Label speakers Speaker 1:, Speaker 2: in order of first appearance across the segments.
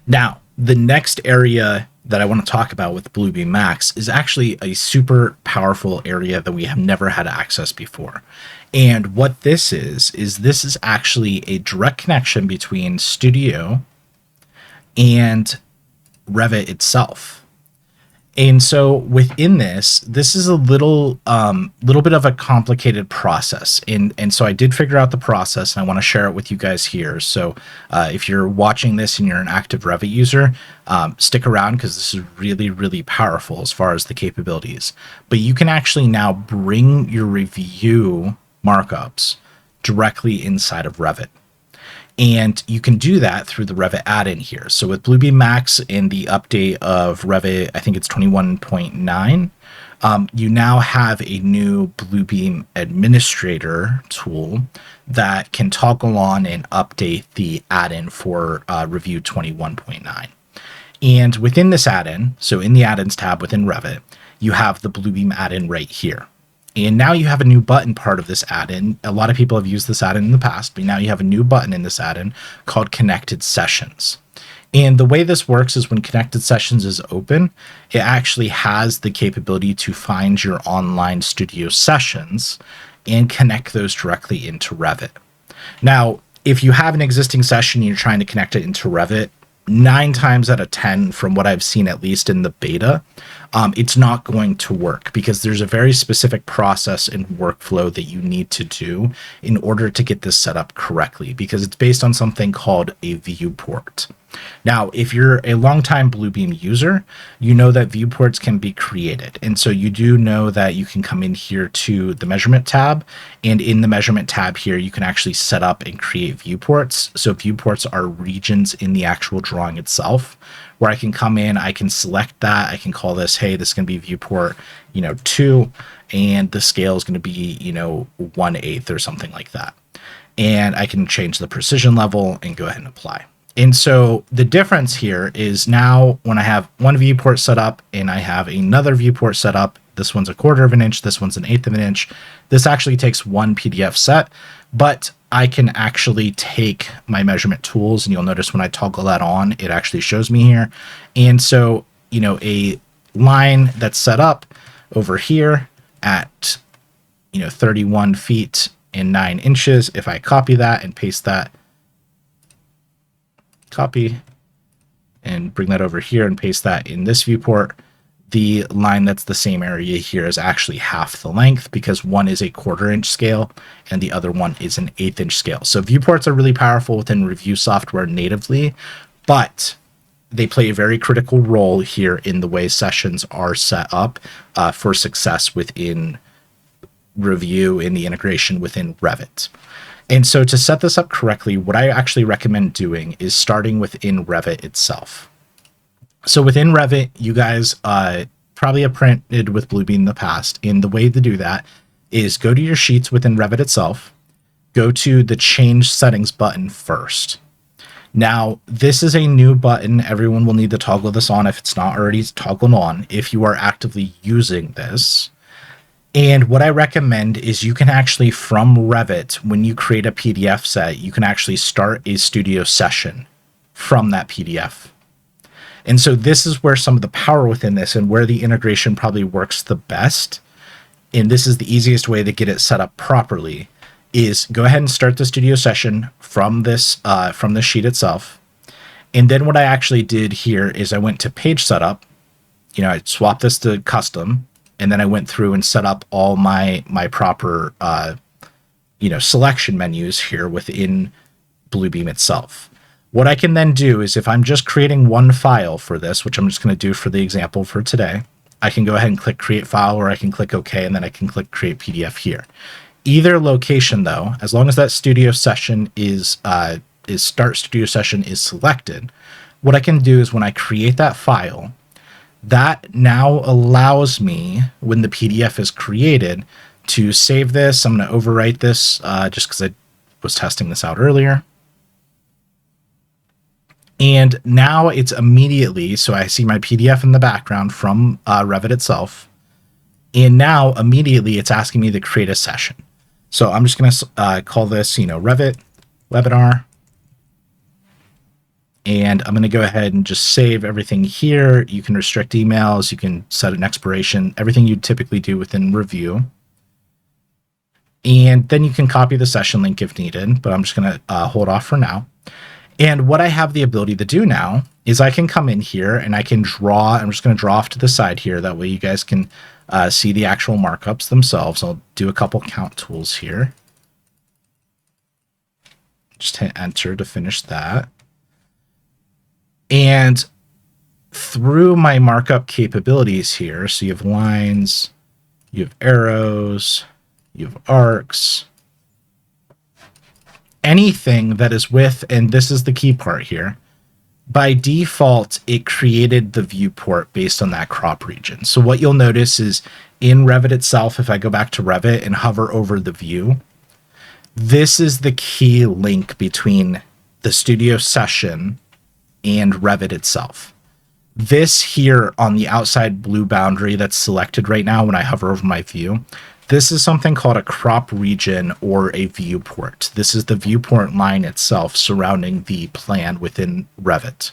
Speaker 1: Now, the next area that I want to talk about with Bluebeam MAX is actually a super powerful area that we have never had access before. And what this is this is actually a direct connection between Studio and Revit itself. And so within this is a little bit of a complicated process. And so I did figure out the process, and I want to share it with you guys here. So if you're watching this and you're an active Revit user, stick around because this is really, really powerful as far as the capabilities. But you can actually now bring your review markups directly inside of Revit. And you can do that through the Revit add-in here. So with Bluebeam MAX in the update of Revit, I think it's 21.9, you now have a new Bluebeam administrator tool that can toggle on and update the add-in for Review 21.9. And within this add-in, so in the add-ins tab within Revit, you have the Bluebeam add-in right here. And now you have a new button part of this add-in. A lot of people have used this add-in in the past, but now you have a new button in this add-in called Connected Sessions. And the way this works is when Connected Sessions is open, it actually has the capability to find your online studio sessions and connect those directly into Revit. Now, if you have an existing session and you're trying to connect it into Revit, 9 times out of 10, from what I've seen, at least in the beta, it's not going to work because there's a very specific process and workflow that you need to do in order to get this set up correctly, because it's based on something called a viewport. Now, if you're a longtime Bluebeam user, you know that viewports can be created. And so you do know that you can come in here to the measurement tab, and in the measurement tab here, you can actually set up and create viewports. So viewports are regions in the actual drawing itself, where I can come in, I can select that, I can call this, hey, this is going to be viewport, 2, and the scale is going to be, 1/8 or something like that. And I can change the precision level and go ahead and apply. And so the difference here is now when I have one viewport set up and I have another viewport set up, this one's 1/4 of an inch, this one's 1/8 of an inch. This actually takes one PDF set, but I can actually take my measurement tools, and you'll notice when I toggle that on, it actually shows me here. And so, a line that's set up over here at, 31 feet and 9 inches, if I copy that and paste that, copy and bring that over here and paste that in this viewport, the line that's the same area here is actually half the length because one is a 1/4 inch scale and the other one is an 1/8 inch scale. So viewports are really powerful within review software natively, but they play a very critical role here in the way sessions are set up for success within review in the integration within Revit. And so to set this up correctly, what I actually recommend doing is starting within Revit itself. So within Revit, you guys probably have printed with Bluebeam in the past. And the way to do that is go to your sheets within Revit itself, go to the change settings button first. Now, this is a new button. Everyone will need to toggle this on if it's not already toggled on, if you are actively using this. And what I recommend is you can actually, from Revit, when you create a PDF set, you can actually start a studio session from that PDF. And so this is where some of the power within this and where the integration probably works the best, and this is the easiest way to get it set up properly, is go ahead and start the studio session from this sheet itself. And then what I actually did here is I went to page setup, I swapped this to custom, and then I went through and set up all my proper selection menus here within Bluebeam itself. What I can then do is if I'm just creating one file for this, which I'm just going to do for the example for today, I can go ahead and click create file, or I can click OK, and then I can click create PDF here. Either location though, as long as that studio session is start studio session is selected, what I can do is when I create that file, that now allows me, when the PDF is created, to save this. I'm going to overwrite this just because I was testing this out earlier. And now it's immediately, so I see my PDF in the background from Revit itself. And now immediately it's asking me to create a session. So I'm just going to call this, Revit webinar. And I'm going to go ahead and just save everything here. You can restrict emails. You can set an expiration, everything you'd typically do within Revu. And then you can copy the session link if needed, but I'm just going to hold off for now. And what I have the ability to do now is I can come in here and I can draw. I'm just going to draw off to the side here. That way you guys can see the actual markups themselves. I'll do a couple count tools here. Just hit enter to finish that. And through my markup capabilities here, so you have lines, you have arrows, you have arcs, anything that is with, and this is the key part here, by default, it created the viewport based on that crop region. So what you'll notice is in Revit itself, if I go back to Revit and hover over the view, this is the key link between the studio session and Revit itself. This here on the outside blue boundary that's selected right now when I hover over my view, this is something called a crop region or a viewport. This is the viewport line itself surrounding the plan within Revit.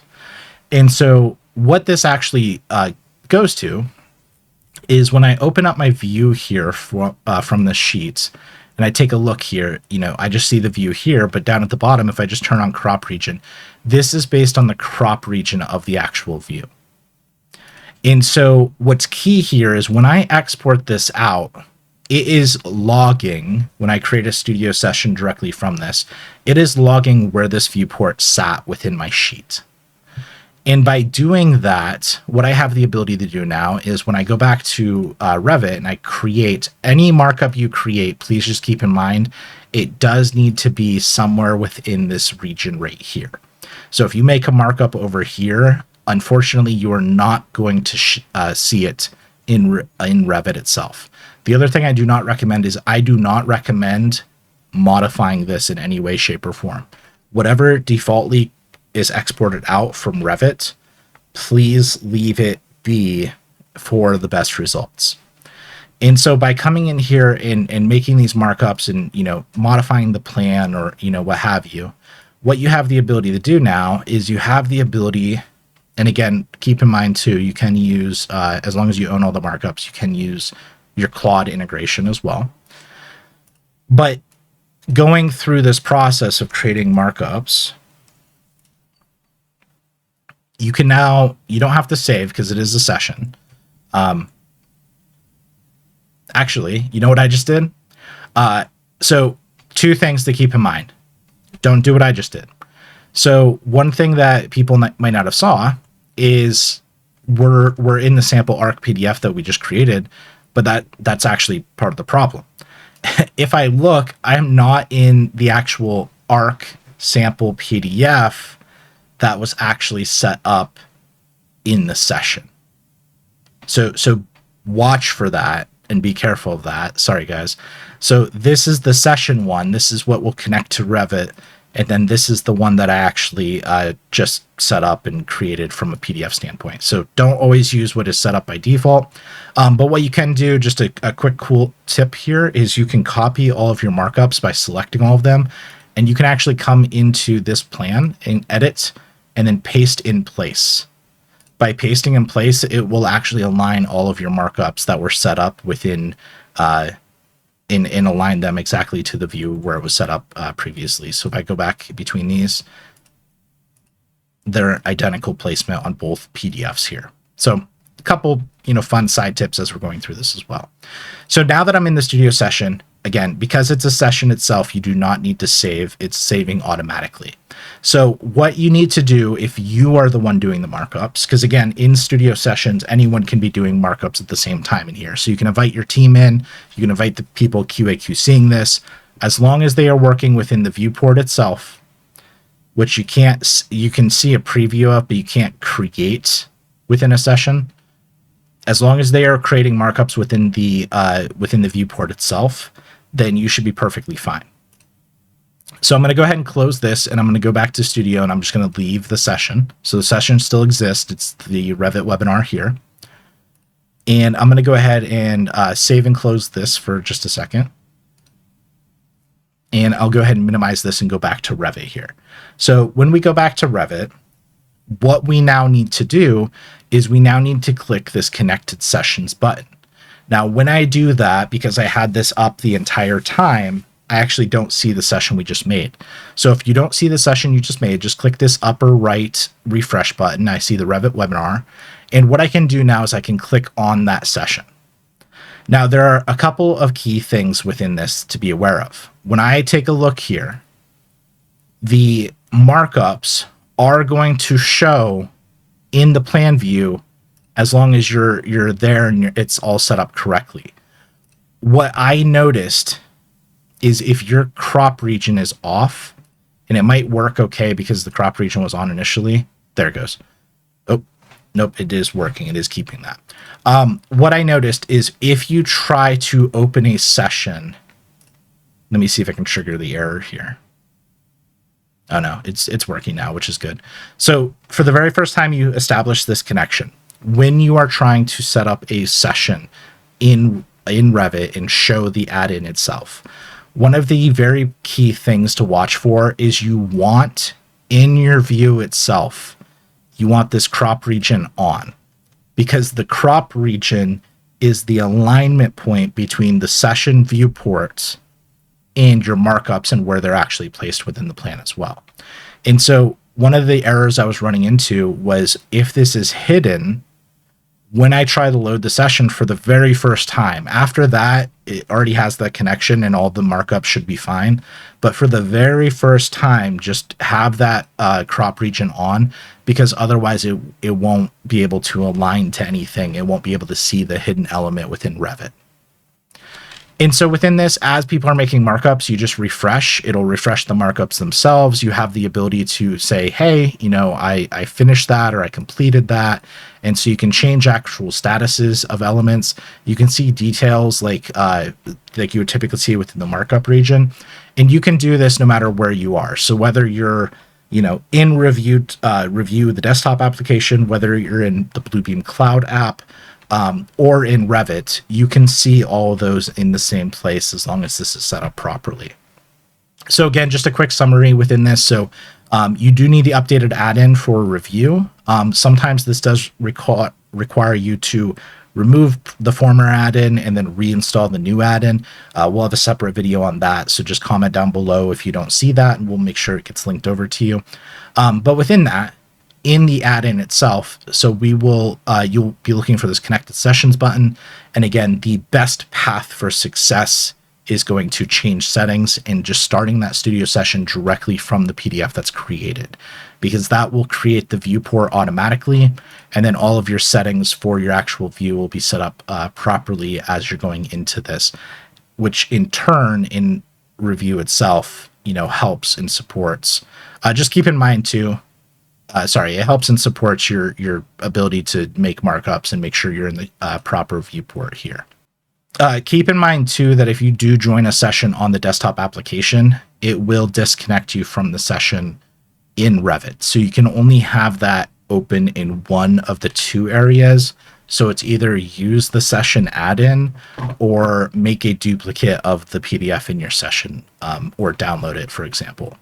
Speaker 1: And so what this actually goes to is when I open up my view here from the sheet, and I take a look here, I just see the view here, but down at the bottom, if I just turn on crop region, this is based on the crop region of the actual view. And so what's key here is when I export this out, it is logging, when I create a studio session directly from this, it is logging where this viewport sat within my sheet. And by doing that, what I have the ability to do now is when I go back to Revit and I create any markup you create, please just keep in mind, it does need to be somewhere within this region right here. So if you make a markup over here, unfortunately, you are not going to see it in Revit itself. The other thing I do not recommend is I do not recommend modifying this in any way, shape, or form. Whatever defaultly is exported out from Revit, please leave it be for the best results. And so by coming in here and making these markups and, modifying the plan or, what have you, what you have the ability to do now is you have the ability, and again, keep in mind too, you can use, as long as you own all the markups, you can use your Claude integration as well. But going through this process of creating markups, you can now, you don't have to save because it is a session. Actually, you know what I just did? So two things to keep in mind. Don't do what I just did. So one thing that people might not have saw is we're in the sample ARC PDF that we just created, but that's actually part of the problem. If I look, I'm not in the actual ARC sample PDF that was actually set up in the session. So watch for that and be careful of that. Sorry, guys. So this is the session one. This is what will connect to Revit. And then this is the one that I actually just set up and created from a PDF standpoint. So don't always use what is set up by default. But what you can do, just a quick cool tip here, is you can copy all of your markups by selecting all of them. And you can actually come into this plan and edit and then paste in place. By pasting in place, it will actually align all of your markups that were set up within and align them exactly to the view where it was set up previously. So if I go back between these, they're identical placement on both PDFs here. So a couple, fun side tips as we're going through this as well. So now that I'm in the studio session, again, because it's a session itself, you do not need to save. It's saving automatically. So what you need to do if you are the one doing the markups, because again, in studio sessions, anyone can be doing markups at the same time in here. So you can invite your team in, you can invite the people QAQ seeing this, as long as they are working within the viewport itself, which you can see a preview of, but you can't create within a session. As long as they are creating markups within the viewport itself, then you should be perfectly fine. So I'm going to go ahead and close this, and I'm going to go back to Studio, and I'm just going to leave the session. So the session still exists. It's the Revit webinar here. And I'm going to go ahead and save and close this for just a second. And I'll go ahead and minimize this and go back to Revit here. So when we go back to Revit, what we now need to do is we now need to click this Connected Sessions button. Now, when I do that, because I had this up the entire time, I actually don't see the session we just made. So if you don't see the session you just made, just click this upper right refresh button. I see the Revit webinar. And what I can do now is I can click on that session. Now, there are a couple of key things within this to be aware of. When I take a look here, the markups are going to show in the plan view as long as you're there and it's all set up correctly. What I noticed is if your crop region is off, and it might work okay because the crop region was on initially. There it goes. Oh, nope, it is working. It is keeping that. What I noticed is if you try to open a session, let me see if I can trigger the error here. Oh no, it's working now, which is good. So for the very first time you establish this connection, when you are trying to set up a session in Revit and show the add-in itself, one of the very key things to watch for is you want in your view itself, you want this crop region on, because the crop region is the alignment point between the session viewports and your markups and where they're actually placed within the plan as well. And so one of the errors I was running into was if this is hidden, when I try to load the session for the very first time, after that, it already has that connection and all the markups should be fine. But for the very first time, just have that crop region on, because otherwise it won't be able to align to anything. It won't be able to see the hidden element within Revit. And so within this, as people are making markups, you just refresh. It'll refresh the markups themselves. You have the ability to say, hey, you know, I finished that or I completed that. And so you can change actual statuses of elements. You can see details like you would typically see within the markup region. And you can do this no matter where you are. So whether you're, you know, in Review, the desktop application, whether you're in the Bluebeam Cloud app, or in Revit, you can see all of those in the same place as long as this is set up properly. So again, just a quick summary within this. So you do need the updated add-in for review. Sometimes this does require you to remove the former add-in and then reinstall the new add-in. We'll have a separate video on that. So just comment down below if you don't see that and we'll make sure it gets linked over to you. But within that, in the add-in itself, so we will you'll be looking for this Connected Sessions button. And again, the best path for success is going to change settings and just starting that studio session directly from the PDF that's created, because that will create the viewport automatically. And then all of your settings for your actual view will be set up properly as you're going into this, which in turn in review itself, you know, helps and supports. Just keep in mind too, it helps and supports your ability to make markups and make sure you're in the proper viewport here. Keep in mind too that if you do join a session on the desktop application, it will disconnect you from the session in Revit. So you can only have that open in one of the two areas. So it's either use the session add-in or make a duplicate of the PDF in your session, or download it, for example.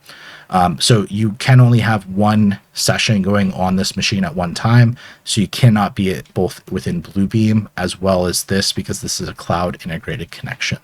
Speaker 1: So you can only have one session going on this machine at one time. So you cannot be it both within Bluebeam as well as this, because this is a cloud integrated connection.